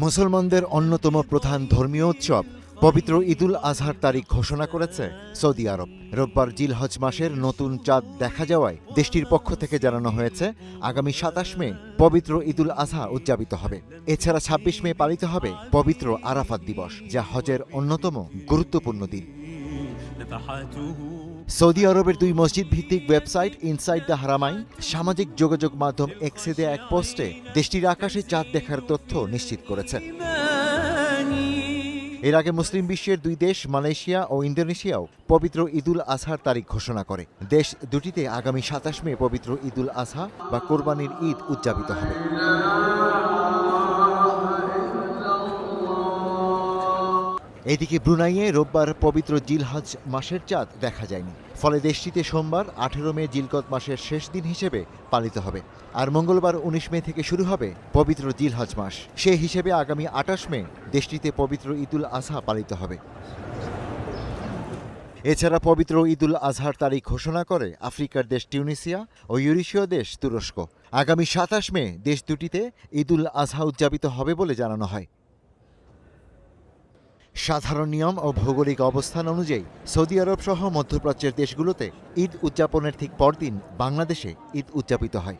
মুসলমানদের অন্যতম প্রধান ধর্মীয় উৎসব পবিত্র ঈদুল আজহার তারিখ ঘোষণা করেছে সৌদি আরব। রোববার জিলহজ মাসের নতুন চাঁদ দেখা যাওয়ায় দেশটির পক্ষ থেকে জানানো হয়েছে আগামী ২৭ মে পবিত্র ঈদুল আজহা উদযাপিত হবে। এছাড়া ২৬ মে পালিত হবে পবিত্র আরাফাত দিবস, যা হজের অন্যতম গুরুত্বপূর্ণ দিন। সৌদি আরবের ২ মসজিদ ভিত্তিক ওয়েবসাইট ইনসাইড দ্য হারামাইন সামাজিক যোগাযোগ মাধ্যম এক্সে দেয়া এক পোস্টে দেশটির আকাশে চাঁদ দেখার তথ্য নিশ্চিত করেছে। এর আগে মুসলিম বিশ্বের ২ দেশ মালয়েশিয়া ও ইন্দোনেশিয়াও পবিত্র ঈদুল আজহার তারিখ ঘোষণা করে। দেশ দুটিতে আগামী ২৭ মে পবিত্র ঈদুল আজহা বা কোরবানির ঈদ উদযাপিত হবে। এদিকে ব্রুনাইয়ে রোববার পবিত্র জিলহজ মাসের চাঁদ দেখা যায়নি, ফলে দেশটিতে সোমবার ১৮ মে জিলকদ মাসের শেষ দিন হিসেবে পালিত হবে। আর মঙ্গলবার ১৯ মে থেকে শুরু হবে পবিত্র জিলহজ মাস। সে হিসেবে আগামী ২৮ মে দেশটিতে পবিত্র ঈদুল আজহা পালিত হবে। এছাড়া পবিত্র ঈদুল আজহার তারিখ ঘোষণা করে আফ্রিকার দেশ টিউনিসিয়া ও ইউরেশীয় দেশ তুরস্ক। আগামী ২৭ মে দেশ দুটিতে ঈদুল আজহা উদযাপিত হবে বলে জানানো হয়। সাধারণ নিয়ম ও ভৌগোলিক অবস্থান অনুযায়ী সৌদি আরব সহ মধ্যপ্রাচ্যের দেশগুলোতে ঈদ উদযাপনের ঠিক পরদিন বাংলাদেশে ঈদ উদযাপিত হয়।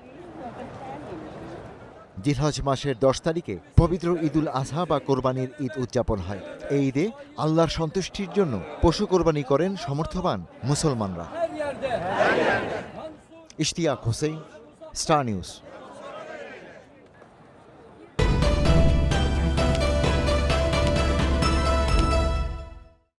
জিলহজ মাসের ১০ তারিখে পবিত্র ঈদুল আজহা বা কোরবানির ঈদ উদযাপন হয়। এই ঈদে আল্লাহর সন্তুষ্টির জন্য পশু কোরবানি করেন সমর্থবান মুসলমানরা। Ishtiaq Hossain, star news.